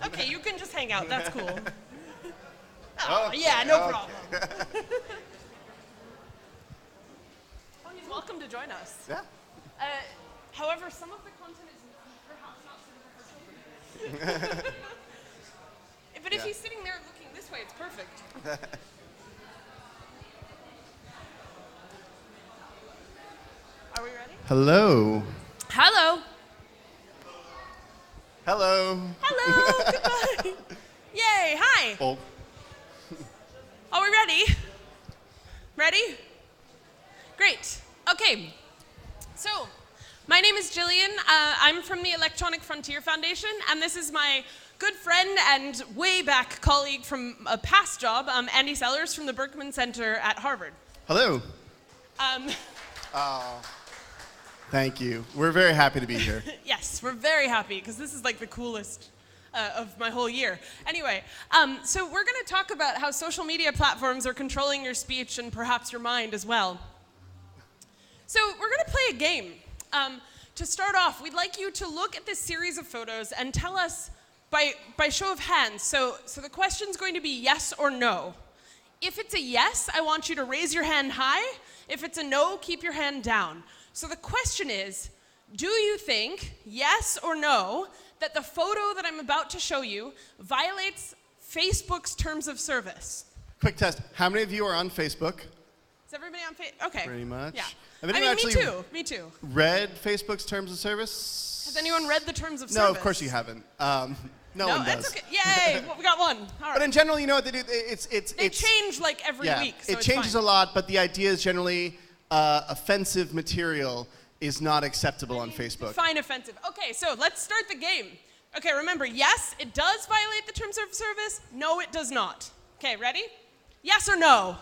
Okay, you can just hang out. That's cool. Oh, yeah, no problem. Oh, he's welcome to join us. Yeah. However, some of the content is perhaps not suitable for children. But if he's sitting there looking this way, it's perfect. Are we ready? Hello. Hello. Hello. Hello. Goodbye. Yay. Hi. Oh. Are we ready? Ready? Great. Okay. So, my name is Jillian. I'm from the Electronic Frontier Foundation, and this is my good friend and way back colleague from a past job, Andy Sellars from the Berkman Center at Harvard. Hello. Thank you. We're very happy to be here. Yes, we're very happy because this is like the coolest of my whole year. Anyway, so we're going to talk about how social media platforms are controlling your speech and perhaps your mind as well. So we're going to play a game. To start off, we'd like you to look at this series of photos and tell us by show of hands. So the question's going to be yes or no. If it's a yes, I want you to raise your hand high. If it's a no, keep your hand down. So the question is, do you think, yes or no, that the photo that I'm about to show you violates Facebook's terms of service? Quick test. How many of you are on Facebook? Is everybody on Facebook? Okay. Pretty much. Yeah. Have anyone actually Me too. read Facebook's terms of service? Has anyone read the terms of service? No, of course you haven't. No one does. That's okay. Yay! Well, we got one. All right. But in general, you know what they do? They change like every week. So it changes a lot, but the idea is generally offensive material is not acceptable on Facebook. Define offensive. Okay, so let's start the game. Okay, remember, yes, it does violate the terms of service. No, it does not. Okay, ready? Yes or no?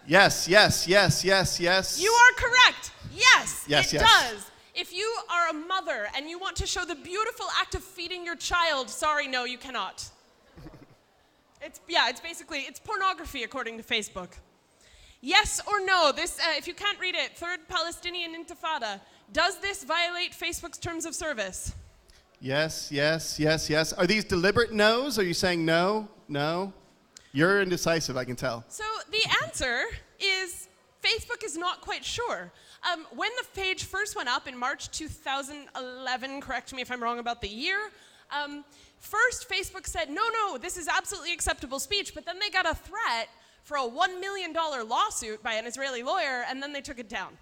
Yes. You are correct. Yes, yes. It does. If you are a mother and you want to show the beautiful act of feeding your child, sorry, no, you cannot. It's pornography according to Facebook. Yes or no, this, if you can't read it, Third Palestinian Intifada, does this violate Facebook's terms of service? Yes. Are these deliberate no's? Are you saying no? No? You're indecisive, I can tell. So the answer is Facebook is not quite sure. When the page first went up in March 2011, correct me if I'm wrong about the year, first Facebook said, no, this is absolutely acceptable speech, but then they got a threat for a $1 million lawsuit by an Israeli lawyer, and then they took it down.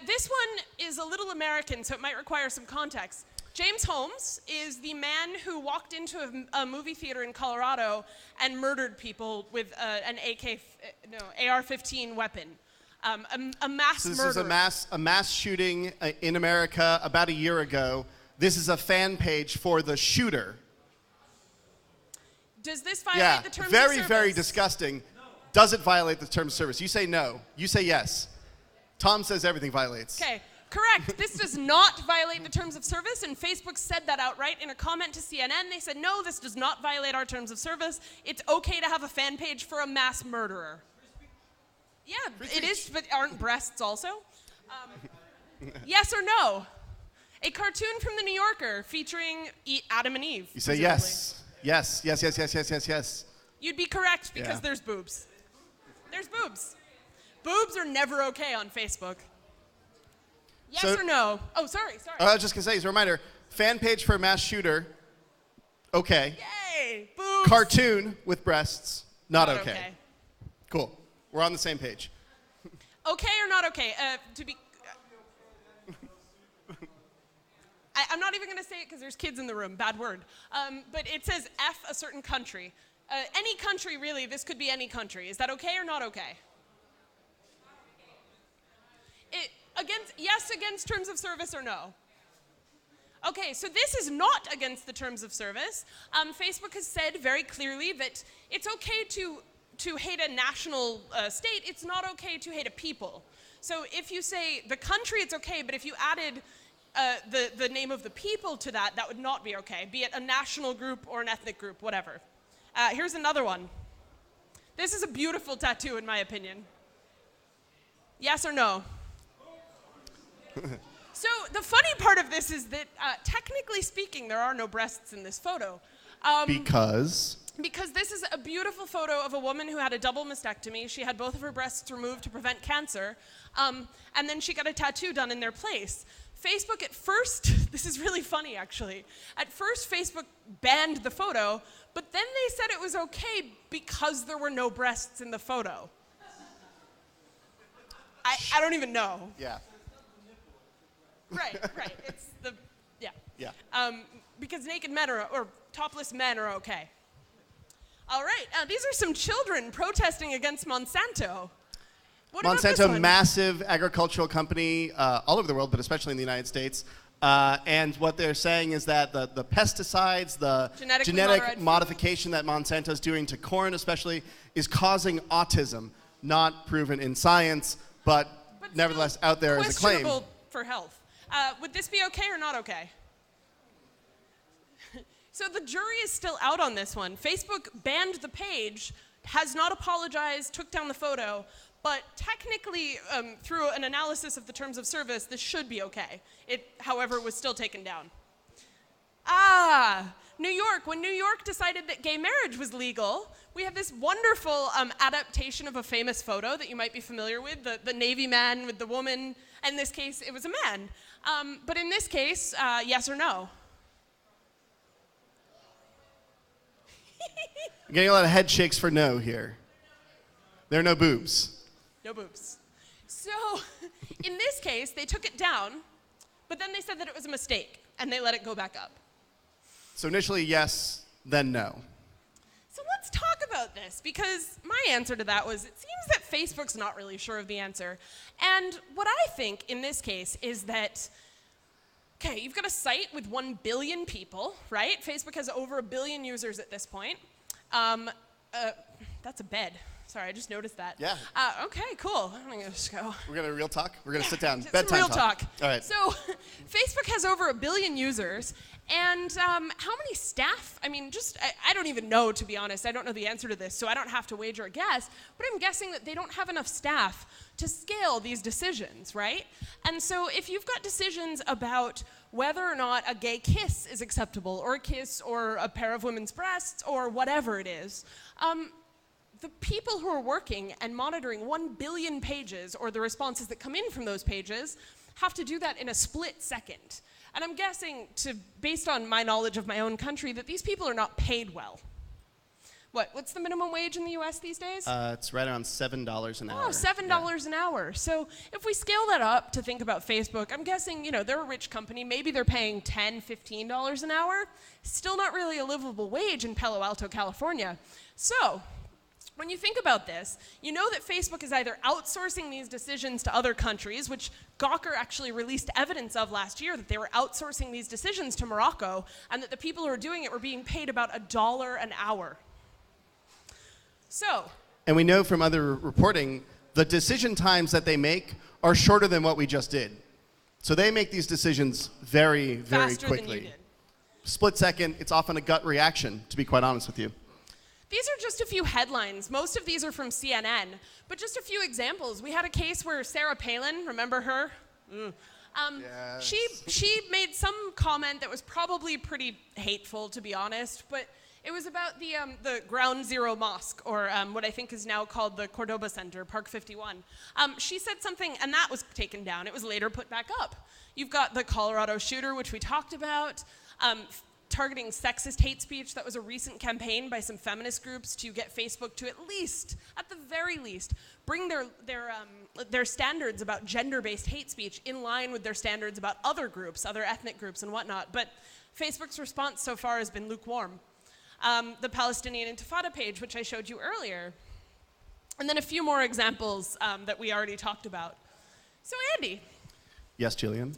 This one is a little American, so it might require some context. James Holmes is the man who walked into a movie theater in Colorado and murdered people with an AR-15 weapon. A mass so this murder. is a mass shooting in America about a year ago. This is a fan page for the shooter. Does this violate the terms of service? Very disgusting. No. Does it violate the terms of service? You say no. You say yes. Tom says everything violates. Okay, correct. This does not violate the terms of service, and Facebook said that outright in a comment to CNN. They said, no, this does not violate our terms of service. It's okay to have a fan page for a mass murderer. Yeah, it is, but aren't breasts also? Yes or no? A cartoon from The New Yorker featuring Adam and Eve. You say yes. Yes. You'd be correct because there's boobs. There's boobs. Boobs are never okay on Facebook. Yes or no? Oh, sorry. I was just going to say, as a reminder, fan page for a mass shooter, okay. Yay, boobs. Cartoon with breasts, not okay. Cool. We're on the same page. Okay or not okay? I'm not even going to say it because there's kids in the room. Bad word. But it says F a certain country. Any country, really. This could be any country. Is that okay or not okay? Against terms of service or no? Okay, so this is not against the terms of service. Facebook has said very clearly that it's okay to hate a national state. It's not okay to hate a people. So if you say the country, it's okay, but if you added the name of the people to that, that would not be okay, be it a national group or an ethnic group, whatever. Here's another one. This is a beautiful tattoo, in my opinion. Yes or no? So the funny part of this is that, technically speaking, there are no breasts in this photo. Because? Because this is a beautiful photo of a woman who had a double mastectomy. She had both of her breasts removed to prevent cancer, and then she got a tattoo done in their place. Facebook at first, this is really funny actually, at first Facebook banned the photo, but then they said it was okay because there were no breasts in the photo. I don't even know. Yeah. Right, it's the, yeah. Yeah. Because naked men or topless men are okay. All right, these are some children protesting against Monsanto. What about this Monsanto, one? massive agricultural company all over the world, but especially in the United States. And what they're saying is that the pesticides, the genetic modification that Monsanto's doing to corn especially, is causing autism. Not proven in science, but nevertheless out there as a claim. Questionable for health. Would this be okay or not okay? So the jury is still out on this one. Facebook banned the page, has not apologized, took down the photo, but technically, through an analysis of the terms of service, this should be okay. It, however, was still taken down. New York. When New York decided that gay marriage was legal, we have this wonderful adaptation of a famous photo that you might be familiar with, the Navy man with the woman. In this case, it was a man. But in this case, yes or no? I'm getting a lot of head shakes for no here. There are no boobs. No boobs. So, in this case, they took it down, but then they said that it was a mistake, and they let it go back up. So initially, yes, then no. So let's talk about this, because my answer to that was, it seems that Facebook's not really sure of the answer. And what I think in this case is that, okay, you've got a site with 1 billion people, right? Facebook has over 1 billion users at this point. That's a bed. Sorry, I just noticed that. Yeah. Okay, cool. I'm gonna just go. We're going to real talk? We're going to sit down. Some Bedtime real talk. All right. So, Facebook has over 1 billion users, and how many staff? I mean, I don't even know, to be honest. I don't know the answer to this, so I don't have to wager a guess, but I'm guessing that they don't have enough staff to scale these decisions, right? And so if you've got decisions about whether or not a gay kiss is acceptable, or a kiss, or a pair of women's breasts, or whatever it is, the people who are working and monitoring 1 billion pages, or the responses that come in from those pages, have to do that in a split second. And I'm guessing, based on my knowledge of my own country, that these people are not paid well. What's the minimum wage in the US these days? It's right around $7 an hour. Oh, $7 an hour. So if we scale that up to think about Facebook, I'm guessing, they're a rich company. Maybe they're paying $10, $15 an hour. Still not really a livable wage in Palo Alto, California. So when you think about this, you know that Facebook is either outsourcing these decisions to other countries, which Gawker actually released evidence of last year, that they were outsourcing these decisions to Morocco, and that the people who were doing it were being paid about $1 an hour. So. And we know from other reporting, the decision times that they make are shorter than what we just did. So they make these decisions very, very faster quickly. Than you did. Split second, it's often a gut reaction, to be quite honest with you. These are just a few headlines. Most of these are from CNN, but just a few examples. We had a case where Sarah Palin, remember her? Yes. She made some comment that was probably pretty hateful, to be honest, but it was about the Ground Zero Mosque, or what I think is now called the Cordoba Center, Park 51. She said something, and that was taken down. It was later put back up. You've got the Colorado shooter, which we talked about, targeting sexist hate speech. That was a recent campaign by some feminist groups to get Facebook to at the very least, bring their standards about gender-based hate speech in line with their standards about other groups, other ethnic groups and whatnot. But Facebook's response so far has been lukewarm. The Palestinian Intifada page, which I showed you earlier. And then a few more examples that we already talked about. So Andy. Yes, Jillian?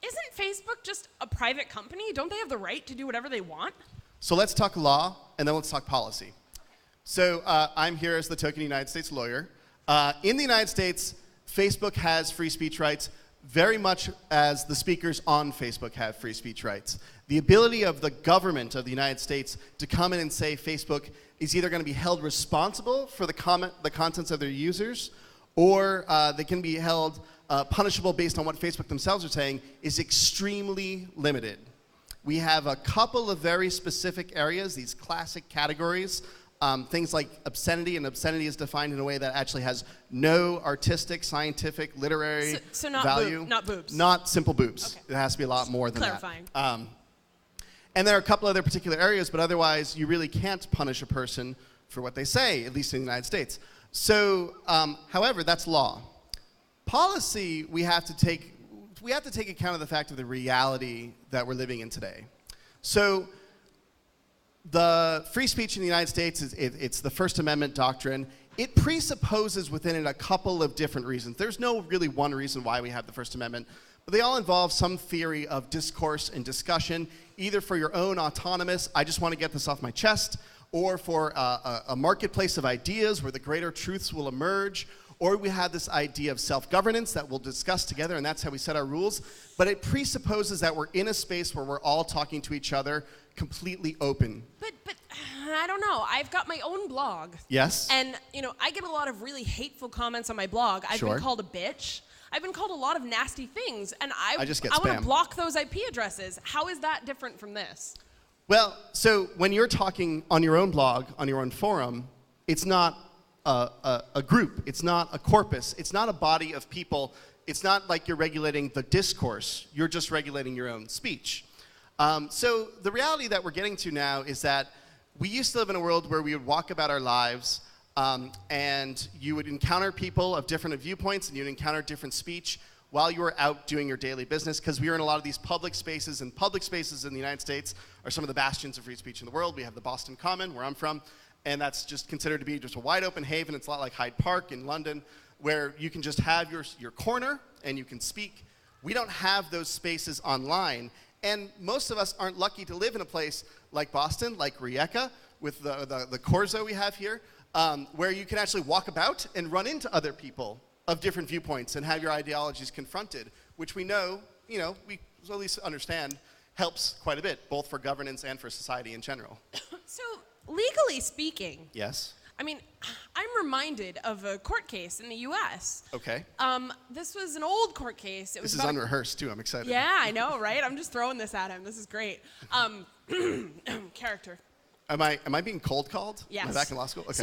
Isn't Facebook just a private company? Don't they have the right to do whatever they want? So let's talk law, and then let's talk policy. So I'm here as the token United States lawyer. In the United States, Facebook has free speech rights very much as the speakers on Facebook have free speech rights. The ability of the government of the United States to come in and say Facebook is either going to be held responsible for the contents of their users, or they can be held punishable based on what Facebook themselves are saying is extremely limited. We have a couple of very specific areas, these classic categories, things like obscenity, and obscenity is defined in a way that actually has no artistic, scientific, literary so not value. not boobs. Not simple boobs. Okay. It has to be a lot more than Clarifying. that. And there are a couple other particular areas, but otherwise you really can't punish a person for what they say, at least in the United States. So, however, that's law. Policy, we have to take account of the fact of the reality that we're living in today. So, the free speech in the United States, it's the First Amendment doctrine. It presupposes within it a couple of different reasons. There's no really one reason why we have the First Amendment, but they all involve some theory of discourse and discussion, either for your own autonomous, I just want to get this off my chest, or for a marketplace of ideas where the greater truths will emerge, or we have this idea of self-governance that we'll discuss together, and that's how we set our rules. But it presupposes that we're in a space where we're all talking to each other, completely open. But I don't know. I've got my own blog. Yes? And, I get a lot of really hateful comments on my blog. I've been called a bitch. I've been called a lot of nasty things, and I just get want spam. to block those IP addresses. How is that different from this? Well, so when you're talking on your own blog, on your own forum, it's not a group. It's not a corpus. It's not a body of people. It's not like you're regulating the discourse. You're just regulating your own speech. So the reality that we're getting to now is that we used to live in a world where we would walk about our lives and you would encounter people of different viewpoints and you'd encounter different speech while you were out doing your daily business, because we are in a lot of these public spaces, and public spaces in the United States are some of the bastions of free speech in the world. We have the Boston Common, where I'm from, and that's just considered to be just a wide open haven. It's a lot like Hyde Park in London, where you can just have your corner and you can speak. We don't have those spaces online, and most of us aren't lucky to live in a place like Boston, like Rijeka, with the Corso we have here, where you can actually walk about and run into other people of different viewpoints and have your ideologies confronted, which we know, we at least understand, helps quite a bit, both for governance and for society in general. So, legally speaking, yes, I'm reminded of a court case in the U.S. Okay. This was an old court case. This is unrehearsed too. I'm excited. Yeah, I know, right? I'm just throwing this at him. This is great. Character. Am I being cold called? Yes. Am I back in law school? Okay.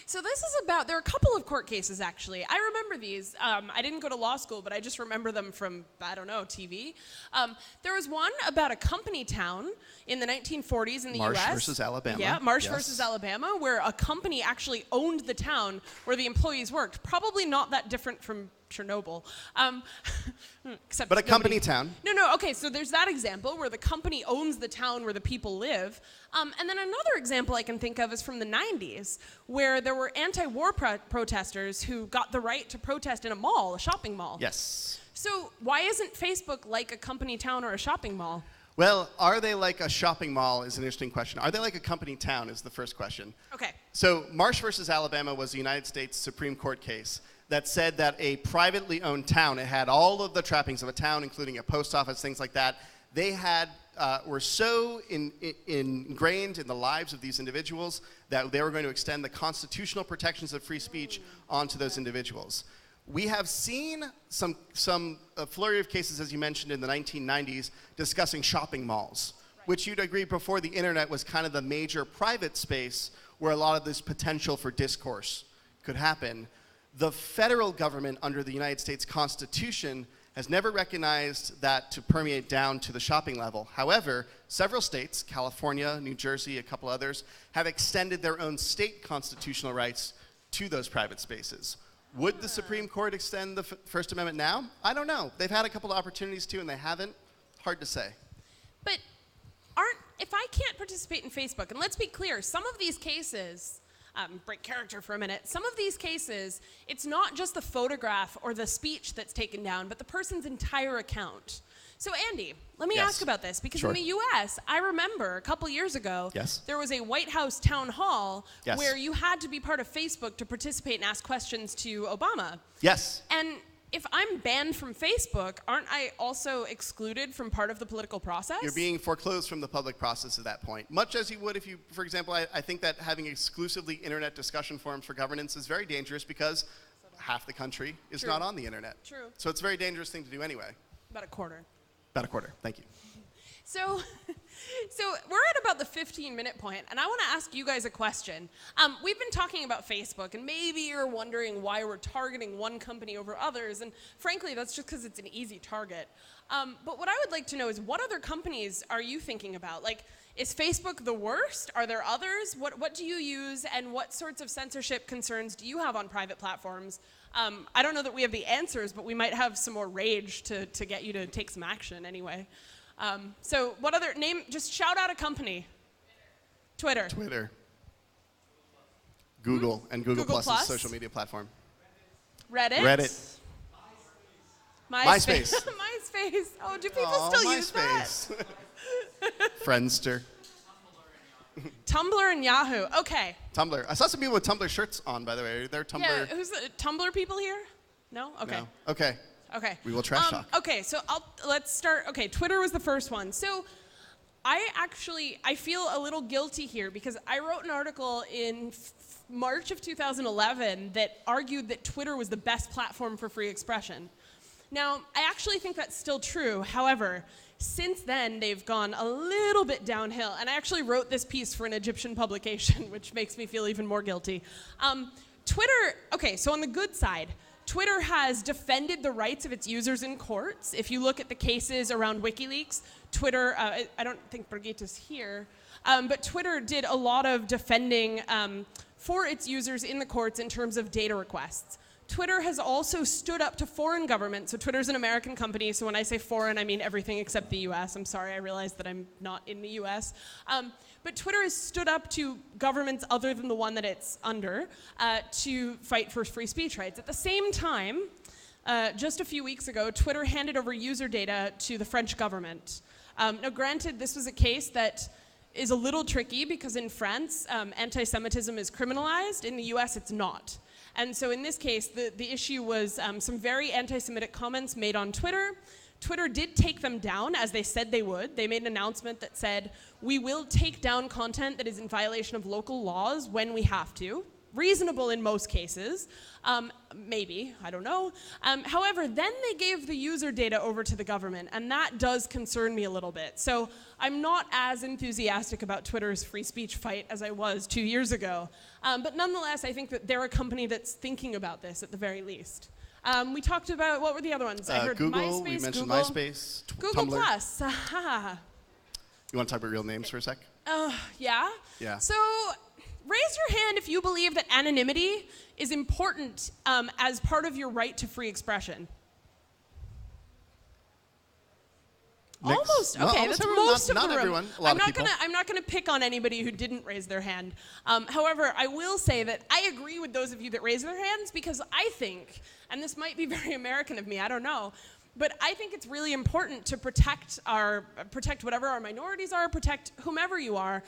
So this is about, there are a couple of court cases actually. I remember these. I didn't go to law school, but I just remember them from, I don't know, TV. There was one about a company town in the 1940s in the U.S. Marsh versus Alabama. Yeah, Marsh versus Alabama, where a company actually owned the town where the employees worked. Probably not that different from Chernobyl. Except but a company town. No, okay, so there's that example where the company owns the town where the people live. And then another example I can think of is from the 90s, where there were anti-war protesters who got the right to protest in a mall, a shopping mall. Yes. So why isn't Facebook like a company town or a shopping mall? Well, are they like a shopping mall is an interesting question. Are they like a company town is the first question. Okay. So Marsh versus Alabama was a United States Supreme Court case that said that a privately owned town, it had all of the trappings of a town, including a post office, things like that. They had were so ingrained in the lives of these individuals that they were going to extend the constitutional protections of free speech onto those individuals. We have seen some flurry of cases, as you mentioned, in the 1990s discussing shopping malls, which you'd agree before the internet was kind of the major private space where a lot of this potential for discourse could happen. The federal government under the United States Constitution has never recognized that to permeate down to the shopping level. However, several states, California, New Jersey, a couple others, have extended their own state constitutional rights to those private spaces. Would the Supreme Court extend the First Amendment now? I don't know. They've had a couple of opportunities to, and they haven't. Hard to say. But if I can't participate in Facebook, and let's be clear, some of these cases, break character for a minute, some of these cases, it's not just the photograph or the speech that's taken down, but the person's entire account. So Andy, let me ask about this, because in the US, I remember a couple years ago, there was a White House town hall where you had to be part of Facebook to participate and ask questions to Obama. Yes. And if I'm banned from Facebook, aren't I also excluded from part of the political process? You're being foreclosed from the public process at that point. Much as you would if you, for example, I think that having exclusively internet discussion forums for governance is very dangerous, because half the country is True. not on the internet. True. So it's a very dangerous thing to do anyway. About a quarter. About a quarter. Thank you. So we're at about the 15-minute point, and I want to ask you guys a question. We've been talking about Facebook, and maybe you're wondering why we're targeting one company over others, and frankly, that's just because it's an easy target. But what I would like to know is, what other companies are you thinking about? Like, is Facebook the worst? Are there others? What do you use, and what sorts of censorship concerns do you have on private platforms? I don't know that we have the answers, but we might have some more rage to get you to take some action anyway. So what other name, just shout out a company. Twitter. Google, and Google Google Plus is Plus. a social media platform. Reddit. MySpace. MySpace. Oh, do people still use that? Friendster. Tumblr and Yahoo. Okay. Tumblr. I saw some people with Tumblr shirts on, by the way. Are there Tumblr? Yeah, who's the Tumblr people here? No? Okay. No. Okay. Okay. We will trash talk. Okay, so let's start. Okay, Twitter was the first one. So I feel a little guilty here because I wrote an article in March of 2011 that argued that Twitter was the best platform for free expression. Now, I actually think that's still true. However, since then, they've gone a little bit downhill. And I actually wrote this piece for an Egyptian publication, which makes me feel even more guilty. Twitter, okay, so on the good side, Twitter has defended the rights of its users in courts. If you look at the cases around WikiLeaks, Twitter, I don't think Brigitta's here, but Twitter did a lot of defending for its users in the courts in terms of data requests. Twitter has also stood up to foreign governments. So Twitter's an American company, so when I say foreign, I mean everything except the US. I'm sorry, I realize that I'm not in the US. But Twitter has stood up to governments other than the one that it's under to fight for free speech rights. At the same time, just a few weeks ago, Twitter handed over user data to the French government. Now granted, this was a case that is a little tricky because in France, anti-Semitism is criminalized. In the US, it's not. And so in this case, the issue was some very anti-Semitic comments made on Twitter. Twitter did take them down, as they said they would. They made an announcement that said, we will take down content that is in violation of local laws when we have to. Reasonable in most cases. Maybe, I don't know. However, then they gave the user data over to the government, and that does concern me a little bit. So I'm not as enthusiastic about Twitter's free speech fight as I was 2 years ago. But nonetheless, I think that they're a company that's thinking about this at the very least. We talked about, what were the other ones? I heard Google, MySpace, we mentioned Google. MySpace, Google Tumblr. Plus. You want to talk about real names for a sec? Yeah? Yeah. So raise your hand if you believe that anonymity is important as part of your right to free expression. Almost. Okay, that's everyone, most of not the room. everyone. A lot of people. I'm not gonna pick on anybody who didn't raise their hand. However, I will say that I agree with those of you that raise their hands because I think, and this might be very American of me, I don't know, but I think it's really important to protect whatever our minorities are, protect whomever you are,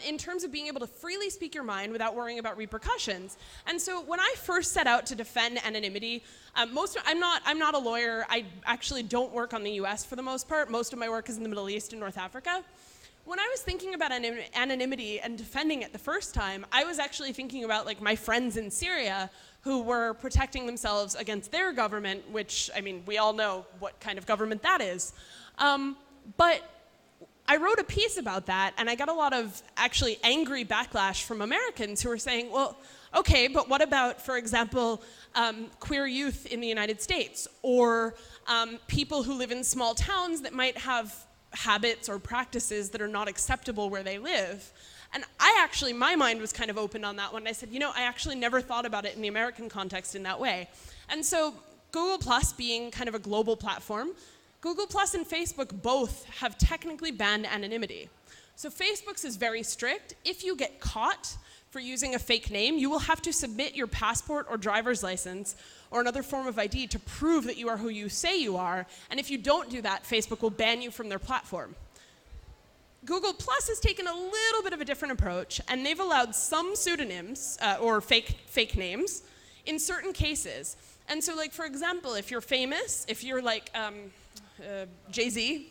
in terms of being able to freely speak your mind without worrying about repercussions. And so when I first set out to defend anonymity, I'm not a lawyer. I actually don't work on the US for the most part. Most of my work is in the Middle East and North Africa. When I was thinking about anonymity and defending it the first time, I was actually thinking about like my friends in Syria who were protecting themselves against their government, which, I mean, we all know what kind of government that is. But I wrote a piece about that, and I got a lot of actually angry backlash from Americans who were saying, well, okay, but what about, for example, queer youth in the United States, or people who live in small towns that might have habits or practices that are not acceptable where they live? And my mind was kind of open on that one. I said, you know, I actually never thought about it in the American context in that way. And so Google Plus being kind of a global platform, Google Plus and Facebook both have technically banned anonymity. So Facebook's is very strict. If you get caught for using a fake name, you will have to submit your passport or driver's license or another form of ID to prove that you are who you say you are. And if you don't do that, Facebook will ban you from their platform. Google Plus has taken a little bit of a different approach, and they've allowed some pseudonyms or fake names in certain cases. And so, like, for example, if you're famous, if you're like Jay-Z,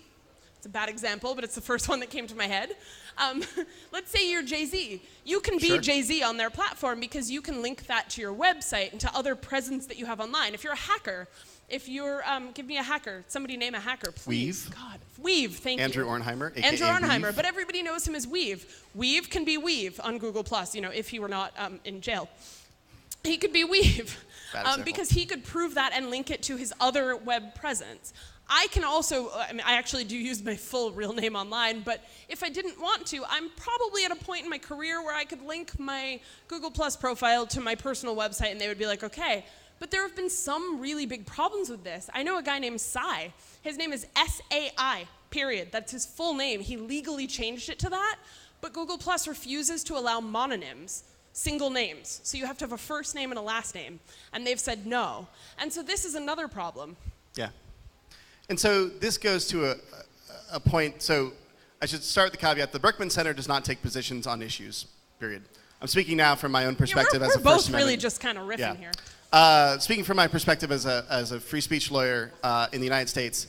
It's a bad example, but it's the first one that came to my head. Let's say you're Jay-Z. You can be Jay-Z on their platform because you can link that to your website and to other presence that you have online. If you're a hacker, if you're, give me a hacker. Somebody name a hacker, please. Weave. God, Weave, thank Andrew you. Ornheimer, a.k.a. Andrew Ornheimer, Weave. but everybody knows him as Weave. Weave can be Weave on Google+, if he were not in jail. He could be Weave because he could prove that and link it to his other web presence. I can also, I actually do use my full real name online, but if I didn't want to, I'm probably at a point in my career where I could link my Google Plus profile to my personal website and they would be like, okay. But there have been some really big problems with this. I know a guy named Sai. His name is S-A-I, period. That's his full name. He legally changed it to that, but Google Plus refuses to allow mononyms, single names. So you have to have a first name and a last name, and they've said no. And so this is another problem. Yeah. And so this goes to a point, so I should start with the caveat. The Berkman Center does not take positions on issues, period. I'm speaking now from my own perspective as a First Amendment. We're both really just kind of riffing here. Speaking from my perspective as a free speech lawyer in the United States,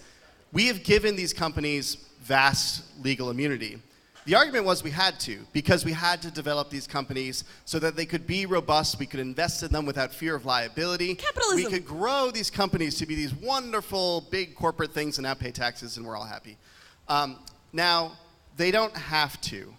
we have given these companies vast legal immunity. The argument was we had to, because we had to develop these companies so that they could be robust, we could invest in them without fear of liability. Capitalism. We could grow these companies to be these wonderful big corporate things and now pay taxes and we're all happy. Now, they don't have to.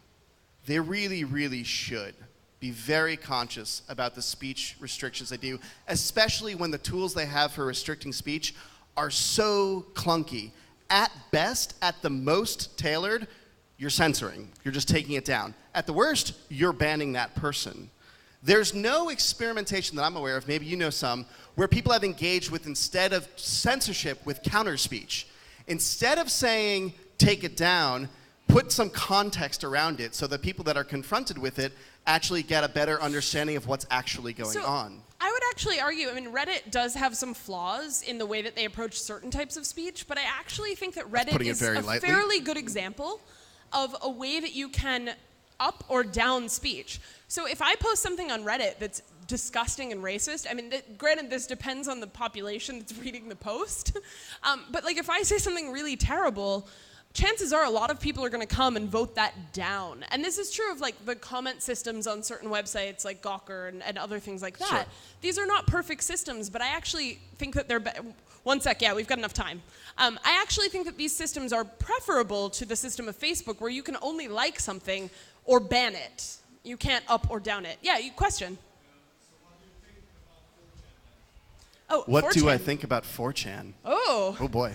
They really, really should be very conscious about the speech restrictions they do, especially when the tools they have for restricting speech are so clunky. At best, at the most tailored, you're censoring. You're just taking it down. At the worst, you're banning that person. There's no experimentation that I'm aware of, maybe you know some, where people have engaged with, instead of censorship, with counter speech. Instead of saying, take it down, put some context around it so that people that are confronted with it actually get a better understanding of what's actually going on. I would actually argue, Reddit does have some flaws in the way that they approach certain types of speech, but I actually think that Reddit is a fairly good example of a way that you can up or down speech. So if I post something on Reddit that's disgusting and racist, granted this depends on the population that's reading the post, but like if I say something really terrible, chances are a lot of people are going to come and vote that down. And this is true of like the comment systems on certain websites like Gawker and other things like that. Sure. These are not perfect systems, but I actually think that they're one sec, yeah, we've got enough time. I actually think that these systems are preferable to the system of Facebook where you can only like something or ban it. You can't up or down it. Yeah, question. What 4chan. do I think about 4chan? Oh boy.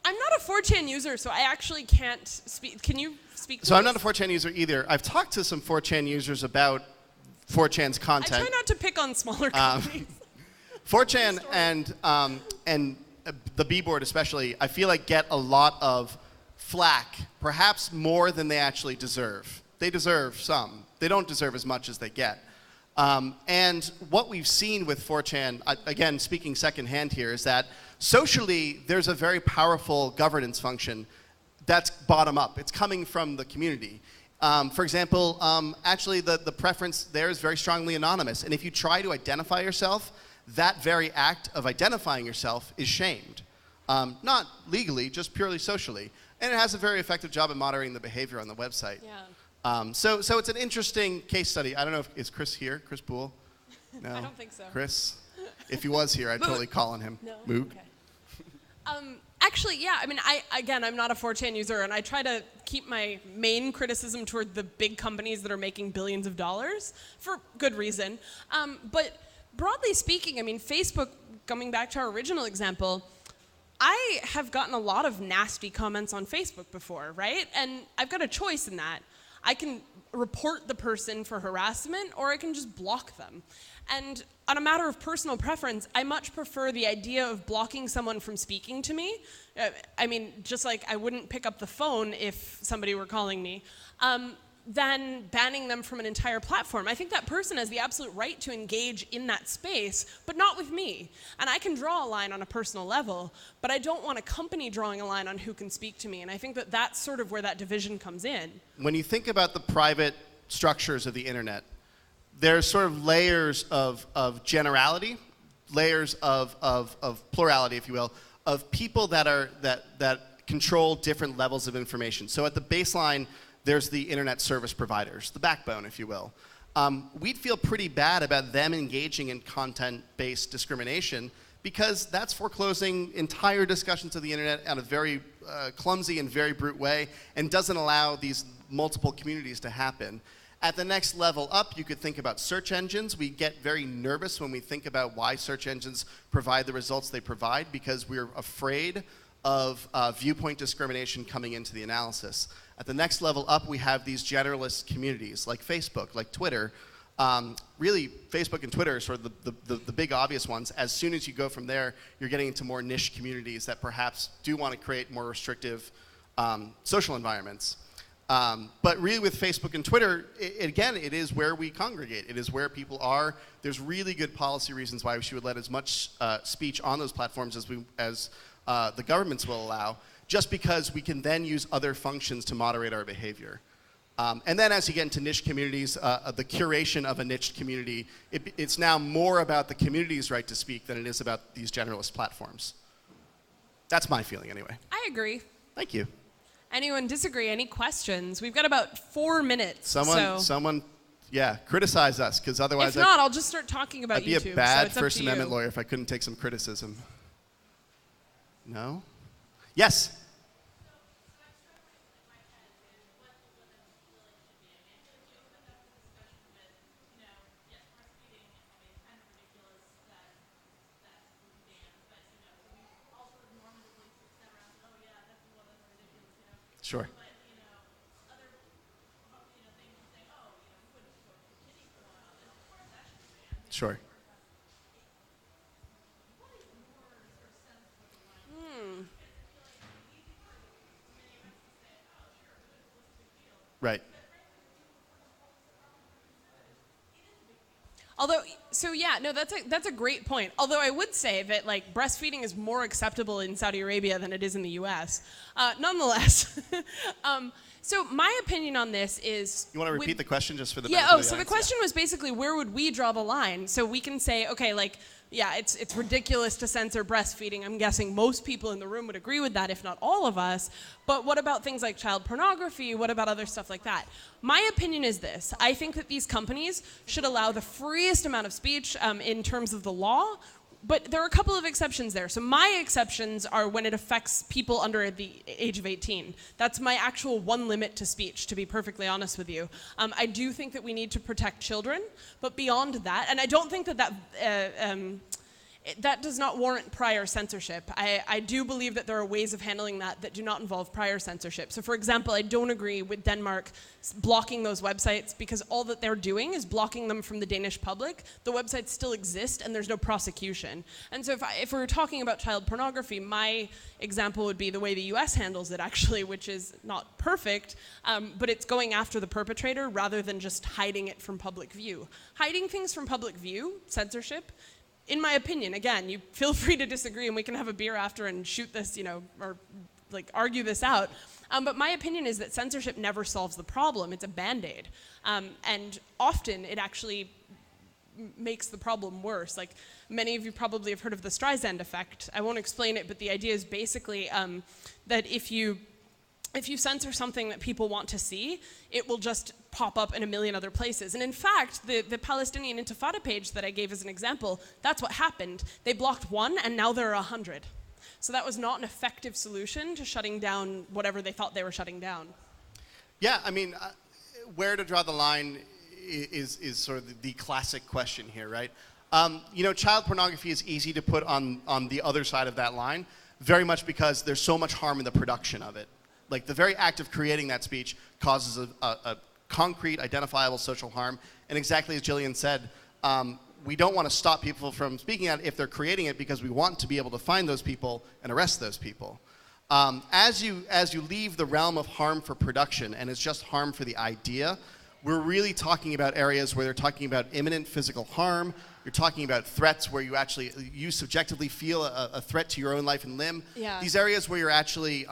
I'm not a 4chan user, so I actually can't speak. Can you speak to So I'm not a 4chan user either. I've talked to some 4chan users about 4chan's content. I try not to pick on smaller companies. 4chan and the B-board especially, I feel like get a lot of flack, perhaps more than they actually deserve. They deserve some. They don't deserve as much as they get. And what we've seen with 4chan, again, speaking secondhand here, is that socially, there's a very powerful governance function that's bottom up. It's coming from the community. For example, actually the preference there is very strongly anonymous. And if you try to identify yourself, that very act of identifying yourself is shamed. Not legally, just purely socially. And it has a very effective job at moderating the behavior on the website. Yeah. So it's an interesting case study. I don't know is Chris here? Chris Poole? No. I don't think so. Chris? If he was here, I'd totally call on him. No. Moog. Okay. Actually, yeah, I'm not a 4chan user, and I try to keep my main criticism toward the big companies that are making billions of dollars, for good reason. But broadly speaking, Facebook, coming back to our original example, I have gotten a lot of nasty comments on Facebook before, right? And I've got a choice in that. I can report the person for harassment, or I can just block them. And on a matter of personal preference, I much prefer the idea of blocking someone from speaking to me. Just like I wouldn't pick up the phone if somebody were calling me, than banning them from an entire platform. I think that person has the absolute right to engage in that space, but not with me. And I can draw a line on a personal level, but I don't want a company drawing a line on who can speak to me. And I think that that's sort of where that division comes in. When you think about the private structures of the internet, there's sort of layers of generality, layers of plurality, if you will, of people that control different levels of information. So at the baseline, there's the internet service providers, the backbone, if you will. We'd feel pretty bad about them engaging in content-based discrimination because that's foreclosing entire discussions of the internet in a very clumsy and very brute way and doesn't allow these multiple communities to happen. At the next level up, you could think about search engines. We get very nervous when we think about why search engines provide the results they provide because we're afraid of viewpoint discrimination coming into the analysis. At the next level up, we have these generalist communities like Facebook, like Twitter. Really, Facebook and Twitter are sort of the big obvious ones. As soon as you go from there, you're getting into more niche communities that perhaps do want to create more restrictive social environments. But really with Facebook and Twitter, again, it is where we congregate. It is where people are. There's really good policy reasons why we should let as much speech on those platforms as the governments will allow, just because we can then use other functions to moderate our behavior. And then as you get into niche communities, the curation of a niche community, it's now more about the community's right to speak than it is about these generalist platforms. That's my feeling anyway. I agree. Thank you. Anyone disagree? Any questions? We've got about 4 minutes. Someone, yeah, criticize us, because otherwise if not, I'll just start talking about YouTube. I'd be a bad First Amendment lawyer if I couldn't take some criticism. No? Yes? Sure. Sure. Right. Although, so yeah, no, that's a great point. Although I would say that like breastfeeding is more acceptable in Saudi Arabia than it is in the U.S. Nonetheless, so my opinion on this is. You want to repeat the question just for the yeah? benefit of the So the audience? question was basically where would we draw the line? So we can say, okay, like. Yeah, it's ridiculous to censor breastfeeding. I'm guessing most people in the room would agree with that, if not all of us. But what about things like child pornography? What about other stuff like that? My opinion is this. I think that these companies should allow the freest amount of speech in terms of the law. But there are a couple of exceptions there. So my exceptions are when it affects people under the age of 18. That's my actual one limit to speech, to be perfectly honest with you. I do think that we need to protect children, but beyond that, and I don't think that that does not warrant prior censorship. I do believe that there are ways of handling that do not involve prior censorship. So for example, I don't agree with Denmark blocking those websites because all that they're doing is blocking them from the Danish public. The websites still exist and there's no prosecution. And so if we were talking about child pornography, my example would be the way the US handles it actually, which is not perfect, but it's going after the perpetrator rather than just hiding it from public view. Hiding things from public view, censorship, in my opinion, again, you feel free to disagree and we can have a beer after and shoot this, or like argue this out. But my opinion is that censorship never solves the problem. It's a Band-Aid. And often it actually makes the problem worse. Like many of you probably have heard of the Streisand effect. I won't explain it, but the idea is basically that if you censor something that people want to see, it will just pop up in a million other places. And in fact, the Palestinian Intifada page that I gave as an example, that's what happened. They blocked one, and now there are 100. So that was not an effective solution to shutting down whatever they thought they were shutting down. Yeah, I mean, where to draw the line is sort of the classic question here, right? Child pornography is easy to put on the other side of that line, very much because there's so much harm in the production of it. Like the very act of creating that speech causes a concrete, identifiable social harm. And exactly as Jillian said, we don't want to stop people from speaking out if they're creating it because we want to be able to find those people and arrest those people. As you leave the realm of harm for production and it's just harm for the idea, we're really talking about areas where they're talking about imminent physical harm. You're talking about threats where you subjectively feel a threat to your own life and limb. Yeah. These areas where you're actually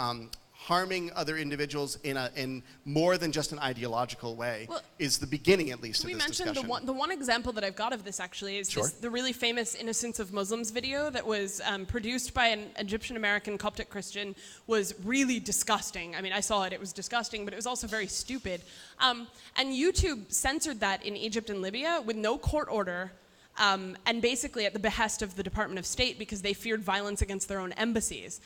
harming other individuals in more than just an ideological way Well, is the beginning, at least, of we this mentioned discussion. the one example that I've got of this actually is Sure. the really famous Innocence of Muslims video that was produced by an Egyptian-American Coptic Christian, was really disgusting. I mean, I saw it, it was disgusting, but it was also very stupid. And YouTube censored that in Egypt and Libya with no court order, and basically at the behest of the Department of State because they feared violence against their own embassies.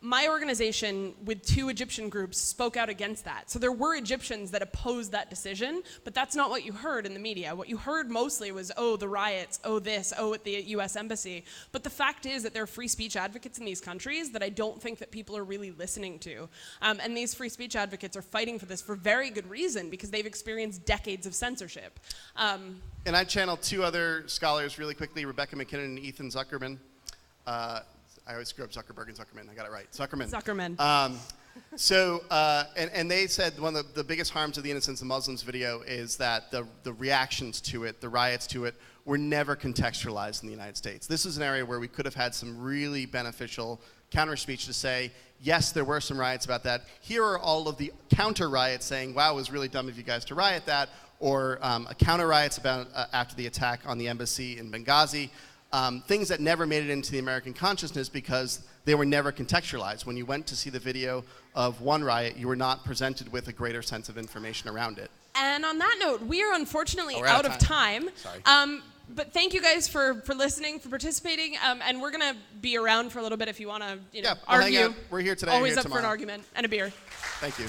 My organization, with 2 Egyptian groups, spoke out against that. So there were Egyptians that opposed that decision, but that's not what you heard in the media. What you heard mostly was, oh, the riots, oh, this, oh, at the US Embassy. But the fact is that there are free speech advocates in these countries that I don't think that people are really listening to. And these free speech advocates are fighting for this for very good reason, because they've experienced decades of censorship. And I channeled 2 other scholars really quickly, Rebecca McKinnon and Ethan Zuckerman. I always screw up Zuckerberg and Zuckerman. I got it right. Zuckerman. And they said one of the biggest harms of the Innocence of Muslims video is that the reactions to it, the riots to it, were never contextualized in the United States. This is an area where we could have had some really beneficial counter speech to say, yes, there were some riots about that. Here are all of the counter riots saying, wow, it was really dumb of you guys to riot that, or counter riots about after the attack on the embassy in Benghazi. Things that never made it into the American consciousness because they were never contextualized. When you went to see the video of one riot, you were not presented with a greater sense of information around it. And on that note, we are unfortunately out of time. Sorry. But thank you guys for listening, for participating, and we're going to be around for a little bit if you want to We'll argue. hang out. We're here today. Always here up tomorrow. for an argument and a beer. Thank you.